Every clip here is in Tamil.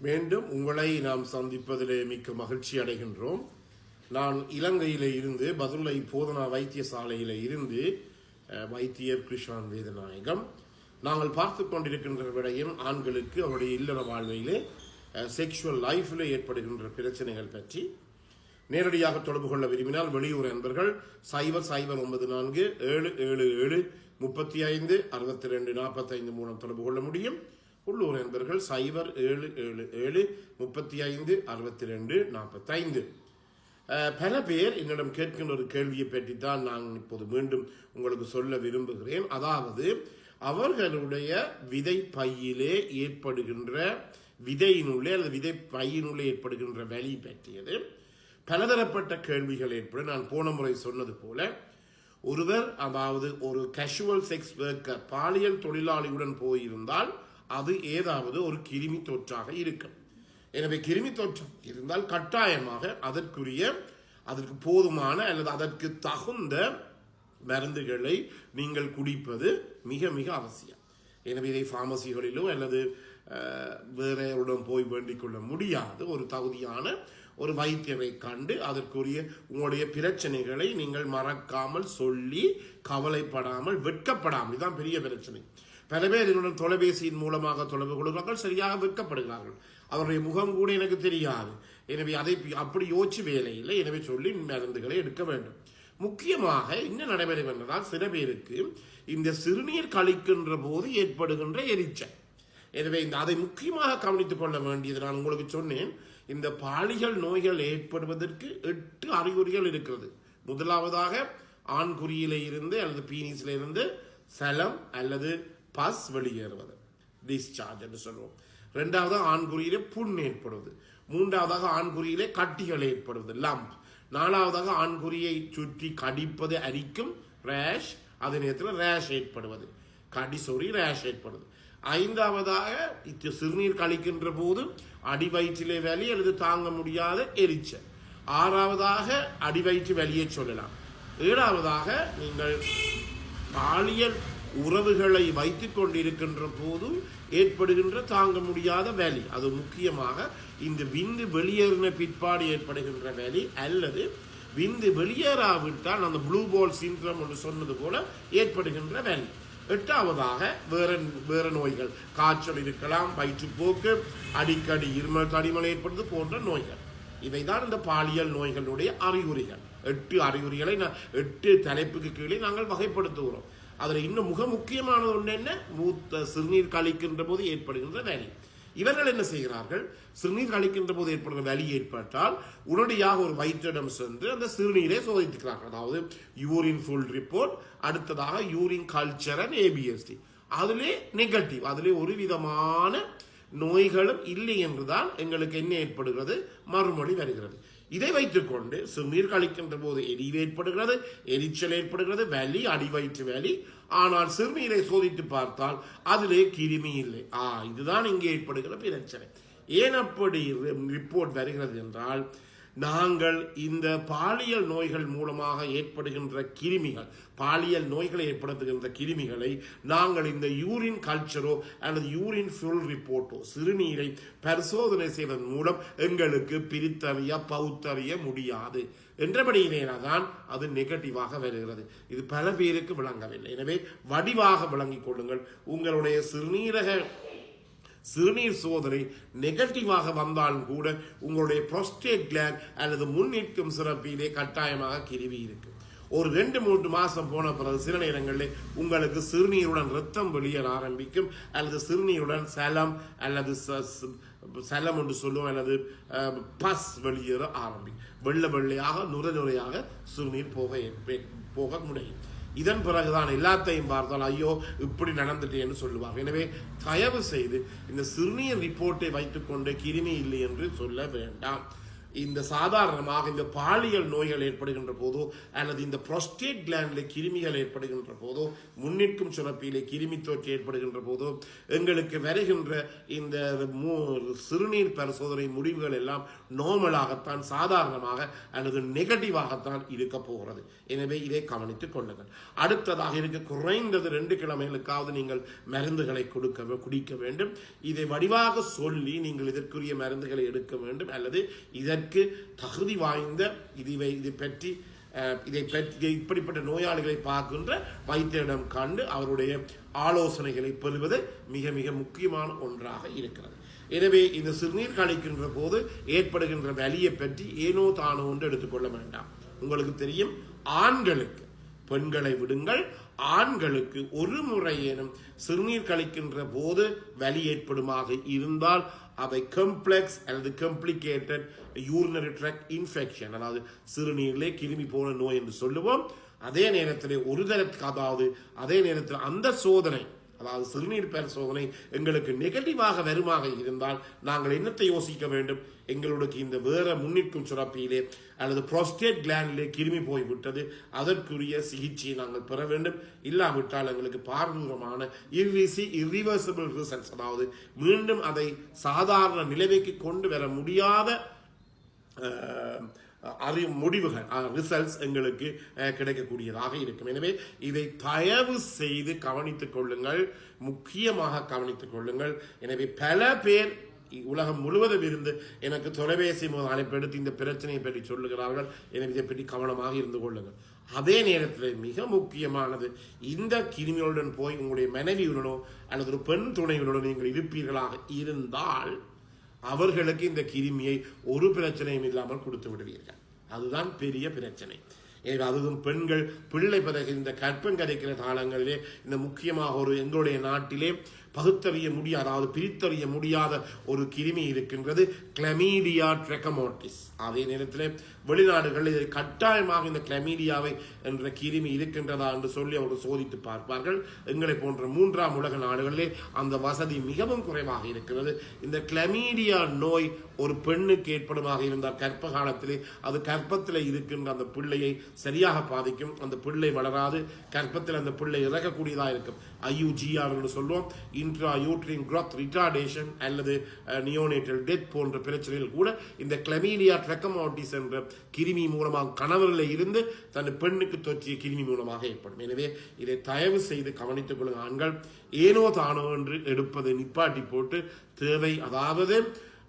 மீண்டும் உங்களை நாம் சந்திப்பதிலே மிக்க மகிழ்ச்சி அடைகின்றோம். நான் இலங்கையிலே இருந்து பதுளை போதனா வைத்தியசாலையிலே இருந்து வைத்தியர் கிருஷ்ணன் வேதநாயகம். நாங்கள் பார்த்து கொண்டிருக்கின்ற விடயம் ஆண்களுக்கு அவருடைய இல்லற வாழ்வையிலே செக்ஷுவல் லைஃபில் ஏற்படுகின்ற பிரச்சனைகள் பற்றி நேரடியாக தொடர்பு கொள்ள விரும்பினால் வெளியூர் அன்பர்கள் 0097777356245 மூலம் தொடர்பு கொள்ள முடியும். உள்ளூர் என்பர்கள் 077756245. பல பேர் என்னிடம் கேட்கின்ற ஒரு கேள்வியை பற்றி தான் நான் இப்போது மீண்டும் உங்களுக்கு சொல்ல விரும்புகிறேன். அதாவது அவர்களுடைய விதை பையிலே ஏற்படுகின்ற விதையினுள்ளே அல்லது விதை பையினுள்ளே ஏற்படுகின்ற வலி பற்றியது பலதரப்பட்ட கேள்விகள் ஏற்படும். நான் போன முறை சொன்னது போல ஒருவர் அதாவது ஒரு கேஷுவல் செக்ஸ் ஒர்க்கர் பாலியல் தொழிலாளியுடன் போயிருந்தால் அது ஏதாவது ஒரு கிருமி தொற்றாக இருக்கும். எனவே கிருமி தொற்றம் இருந்தால் கட்டாயமாக அதற்கு போதுமான அல்லது அதற்கு தகுந்த மருந்துகளை நீங்கள் குடிப்பது மிக மிக அவசியம். எனவே இதை பார்மசிகளிலோ அல்லது வேறையுடன் போய் வேண்டிக் கொள்ள முடியாது. ஒரு தகுதியான ஒரு வைத்தியரை கண்டு அதற்குரிய உங்களுடைய பிரச்சனைகளை நீங்கள் மறக்காமல் சொல்லி கவலைப்படாமல் வெட்கப்படாமல், இதுதான் பெரிய பிரச்சனை. பல பேர் என்னுடன் தொலைபேசியின் மூலமாக தொடர்பு கொள்கிறார்கள், சரியாக வெட்கப்படுகிறார்கள். அவருடைய முகம் கூட எனக்கு தெரியாது. எனவே அதை அப்படி யோசிச்சு வேலை இல்லை. எனவே சொல்லி மருந்துகளை எடுக்க வேண்டும். முக்கியமாக என்ன நடைபெறும் என்றால் சில பேருக்கு இந்த சிறுநீர் கழிக்கின்ற போது ஏற்படுகின்ற எரிச்சல். எனவே அதை முக்கியமாக கவனித்துக் கொள்ள வேண்டியது. நான் உங்களுக்கு சொன்னேன், இந்த பாலியல் நோய்கள் ஏற்படுவதற்கு 8 அறிகுறிகள் இருக்கிறது. முதலாவதாக ஆண்குறியிலே இருந்து அல்லது பீனிஸ்ல இருந்து சலம் அல்லது பஸ் வெளியேறுவது, டிஸ்சார்ஜ் என்று சொல்லுவோம். இரண்டாவது ஆண்குறியிலே புண் ஏற்படுவது. மூன்றாவதாக ஆண்குறியிலே கட்டிகள் ஏற்படுவது, லம்ப். நாலாவதாக ஆண்குறியை சுற்றி கடிப்பது, அரிக்கும், ரேஷ். அதே நேரத்தில் ரேஷ் ஏற்படுவது, ரேஷ் ஏற்படுவது. ஐந்தாவதாக சிறுநீர் கழிக்கின்ற போது அடிவயிற்றிலே வலி அல்லது தாங்க முடியாத எரிச்சல். ஆறாவதாக அடிவயிற்று வலியை சொல்லலாம். ஏழாவதாக நீங்கள் பாலியல் உறவுகளை வைத்துக் கொண்டிருக்கின்ற போது ஏற்படுகின்ற தாங்க முடியாத வலி. அது முக்கியமாக இந்த விந்து வெளியேறின பிற்பாடு ஏற்படுகின்ற வலி அல்லது விந்து வெளியேறாவிட்டால் அந்த ப்ளூ பால் சிண்ட்ரோம் என்று சொன்னது போல ஏற்படுகின்ற வலி. எட்டாவதாக வேற நோய்கள், காய்ச்சல் இருக்கலாம், வயிற்றுப்போக்கு, அடிக்கடி இருமல் தடிமல் ஏற்படுவது போன்ற நோய்கள். இவைதான் இந்த பாலியல் நோய்களுடைய அறிகுறிகள். 8 அறிகுறிகளை 8 தலைப்புக்கு கீழே நாங்கள் வகைப்படுத்துகிறோம். அதில் இன்னும் மிக முக்கியமானது ஒன்று என்ன, சிறுநீர் கழிக்கின்ற போது ஏற்படுகின்ற வலி. இவர்கள் என்ன செய்கிறார்கள், சிறுநீர் கழிக்கின்ற போது ஏற்படுகிற வலி ஏற்பட்டால் உடனடியாக ஒரு வைத்தியரிடம் சென்று அந்த சிறுநீரை சோதிக்கிறார்கள். அதாவது யூரின் ஃபுல் ரிப்போர்ட், அடுத்ததாக யூரின் கல்ச்சர் அண்ட் ABST. அதிலே நெகட்டிவ், அதிலே ஒரு விதமான நோய்களும் இல்லை என்றுதான் எங்களுக்கு என்ன ஏற்படுகிறது, மறுமொழி வருகிறது. இதை வைத்துக் கொண்டு சிறுநீர் கழிக்கின்ற போது எரிவு ஏற்படுகிறது, எரிச்சல் ஏற்படுகிறது, வலி, அடிவயிற்று வலி. ஆனால் சிறுநீரை சோதித்து பார்த்தால் அதிலே கிருமி இல்லை. இதுதான் இங்கே ஏற்படுகிற பிரச்சனை. ஏன் அப்படி ரிப்போர்ட் வருகிறது என்றால், நாங்கள் இந்த பாலியல் நோய்கள் மூலமாக ஏற்படுகின்ற கிருமிகள், பாலியல் நோய்களை ஏற்படுத்துகின்ற கிருமிகளை நாங்கள் இந்த யூரின் கல்ச்சரோ அல்லது யூரின் ஃபுல் ரிப்போர்ட்டோ, சிறுநீரை பரிசோதனை செய்வதன் மூலம் எங்களுக்கு பிரித்தறிய பகுத்தறிய முடியாது என்றபடியினேதான் அது நெகட்டிவாக வருகிறது. இது பல பேருக்கு விளங்கவில்லை. எனவே வடிவாக விளங்கிக் கொள்ளுங்கள். உங்களுடைய சிறுநீர் சோதனை நெகட்டிவாக வந்தாலும் கூட உங்களுடைய புரோஸ்டேட் கிளாண்ட் அல்லது முன்னிற்கும் சுரப்பியிலே கட்டாயமாக கிருமி இருக்கு. ஒரு 2-3 மாசம் போன பிறகு சில நேரங்களில் உங்களுக்கு சிறுநீருடன் ரத்தம் வெளியேற ஆரம்பிக்கும், அல்லது சிறுநீருடன் சலம் அல்லது சலம் என்று சொல்லுவோம், அல்லது பஸ் வெளியேற ஆரம்பிக்கும். வெள்ளையாக நுரையாக சிறுநீர் போக முடியும். இதன் பிறகுதான் எல்லாத்தையும் பார்த்தால் ஐயோ இப்படி நடந்துட்டேன்னு சொல்லுவாங்க. எனவே தயவு செய்து இந்த சிறுநீர் ரிப்போர்ட்டை வைத்துக் கொண்டு கிருமி இல்லை என்று சொல்ல வேண்டாம். இந்த சாதாரணமாக இந்த பாலியல் நோய்கள் ஏற்படுகின்ற போதோ அல்லது இந்த புரோஸ்டேட் கிளாண்டில் கிருமிகள் ஏற்படுகின்ற போதோ முன்னிற்கும் சுரப்பியிலே கிருமி தொற்று ஏற்படுகின்ற போதோ எங்களுக்கு வருகின்ற இந்த சிறுநீர் பரிசோதனை முடிவுகள் எல்லாம் நார்மலாகத்தான் சாதாரணமாக அல்லது நெகட்டிவாகத்தான் இருக்க போகிறது. எனவே இதை கவனித்துக் கொள்ளுங்கள். அடுத்ததாக இருக்க குறைந்தது 2 கிழமைகளுக்காவது நீங்கள் மருந்துகளை குடிக்க வேண்டும். இதை வடிவாக சொல்லி நீங்கள் இதற்குரிய மருந்துகளை எடுக்க வேண்டும் அல்லது இதற்கு தகுதி வாய்ந்த இதை பற்றி இப்படிப்பட்ட நோயாளிகளை பார்க்கின்ற வைத்தியரிடம் கண்டு அவருடைய ஆலோசனைகளை பெறுவது மிக மிக முக்கியமான ஒன்றாக இருக்கிறது. எனவே இந்த சிறுநீர் கழிக்கின்ற போது ஏற்படுகின்ற வலியை பற்றி ஏனோ தானோ ஒன்று எடுத்துக்கொள்ள வேண்டாம். உங்களுக்கு தெரியும், ஆண்களுக்கு, பெண்களை விடுங்கள், ஆண்களுக்கு ஒரு முறையேனும் சிறுநீர் கழிக்கின்ற போது வலி ஏற்படுமாக இருந்தால் அவை காம்ப்ளெக்ஸ் அல்லது காம்ப்ளிகேட்டட் யூரினரி ட்ராக்ட் இன்ஃபெக்ஷன், அதாவது சிறுநீரிலே கிருமி போன நோய் என்று சொல்லுவோம். அதே நேரத்தில் அதே நேரத்தில் அந்த சோதனை, அதாவது சிறுநீர் பரிசோதனை எங்களுக்கு நெகட்டிவாக வருமாக இருந்தால் நாங்கள் என்னத்தை யோசிக்க வேண்டும்? எங்களுக்கு இந்த வேற முன்னிற்கும் சுரப்பியிலே அல்லது புரோஸ்டேட் கிளாண்டிலே கிருமி போய்விட்டது, அதற்குரிய சிகிச்சையை நாங்கள் பெற வேண்டும். இல்லாவிட்டால் எங்களுக்கு பாரதூரமான irreversible results, அதாவது மீண்டும் அதை சாதாரண நிலைமைக்கு கொண்டு வர முடியாத முடிவுகள், ரிசல்ட்ஸ் எங்களுக்கு கிடைக்கக்கூடியதாக இருக்கும். எனவே இதை தயவு செய்து கவனித்துக் கொள்ளுங்கள், முக்கியமாக கவனித்துக் கொள்ளுங்கள். எனவே பல பேர் உலகம் முழுவதும் இருந்து எனக்கு தொலைபேசி மூலம் அழைப்பெடுத்து இந்த பிரச்சனையை பற்றி சொல்லுகிறார்கள். எனவே இதை பற்றி கவனமாக இருந்து கொள்ளுங்கள். அதே நேரத்தில் மிக முக்கியமானது, இந்த கிருமிகளுடன் போய் உங்களுடைய மனைவியுடனோ அல்லது ஒரு பெண் துணையுடனோ நீங்கள் இருப்பீர்களாக இருந்தால் அவர்களுக்கு இந்த கிருமியை ஒரு பிரச்சனையும் இல்லாமல் கொடுத்து விடுவீர்கள். அதுதான் பெரிய பிரச்சனை. எனவே அதுவும் பெண்கள் பிள்ளை பிறகு இந்த கற்பம் கரைக்கிற காலங்களிலே இந்த முக்கியமாக எங்களுடைய நாட்டிலே பகுத்தறிய முடியாத, அதாவது பிரித்தறிய முடியாத ஒரு கிருமி இருக்கின்றது, கிளமீடியா ட்ரெகமோட்டிஸ். அதே நேரத்தில் வெளிநாடுகளில் கட்டாயமாக இந்த கிளமீடியாவை என்ற கிருமி இருக்கின்றதா என்று சொல்லி அவர்கள் சோதித்து பார்ப்பார்கள். எங்களை போன்ற 3ஆம் உலக நாடுகளிலே அந்த வசதி மிகவும் குறைவாக இருக்கிறது. இந்த கிளமீடியா நோய் ஒரு பெண்ணுக்கு ஏற்படுமாக இருந்தால் கர்ப்ப காலத்திலே அது கர்ப்பத்தில் இருக்கின்ற அந்த பிள்ளையை சரியாக பாதிக்கும். அந்த பிள்ளை வளராது, கர்ப்பத்தில் அந்த பிள்ளை இறக்கக்கூடியதாக இருக்கும். IUGR என்று சொல்லுவோம், இன்ட்ரா யூட்ரின் growth ரிட்டார்டேஷன் அல்லது நியோனேட்டல் டெத் போன்ற பிரச்சனைகள் கூட இந்த கிளமீடியா ட்ரெகமோட்டிஸ் என்ற கிருமி மூலமாக கணவரில் இருந்து தன் பெண்ணுக்கு தொற்றிய கிருமி மூலமாக ஏற்படும். எனவே இதை தயவு செய்து கவனித்துக் கொள்ளுங்கள். ஆண்கள் ஏனோ தானோ என்று எடுப்பதை நிப்பாட்டி போட்டு தேவை, அதாவது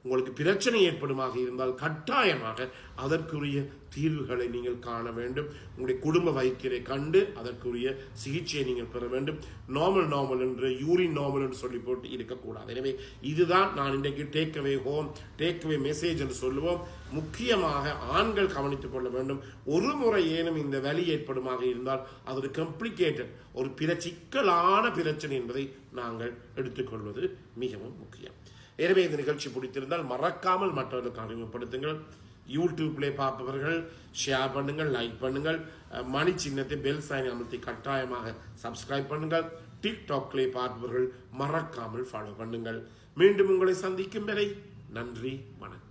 உங்களுக்கு பிரச்சனை ஏற்படுமாக இருந்தால் கட்டாயமாக அதற்குரிய தீர்வுகளை நீங்கள் காண வேண்டும். உங்களுடைய குடும்ப வைத்தியரை கண்டு அதற்குரிய சிகிச்சையை நீங்கள் பெற வேண்டும். நார்மல் என்று யூரின் நார்மல் என்று சொல்லி போட்டு இருக்கக்கூடாது. எனவே இதுதான் நான் இன்றைக்கு டேக்அவே மெசேஜ் என்று சொல்லுவோம். முக்கியமாக ஆண்கள் கவனித்துக் கொள்ள வேண்டும். ஒரு முறை ஏனும் இந்த வலி ஏற்படுமாக இருந்தால் அது ஒரு காம்ப்ளிகேட்டட், ஒரு சிக்கலான பிரச்சனை என்பதை நாங்கள் எடுத்துக்கொள்வது மிகவும் முக்கியம். எனவே இந்த நிகழ்ச்சி பிடித்திருந்தால் மறக்காமல் மற்றவர்களுக்கு அறிமுகப்படுத்துங்கள். யூடியூப்ல பார்ப்பவர்கள் ஷேர் பண்ணுங்கள், லைக் பண்ணுங்கள், மணி சின்னத்தை பெல் சைன் அமர்த்தி கட்டாயமாக சப்ஸ்கிரைப் பண்ணுங்கள். டிக்டாக்ல பார்ப்பவர்கள் மறக்காமல் ஃபாலோ பண்ணுங்கள். மீண்டும் உங்களை சந்திக்கும் வரை நன்றி, வணக்கம்.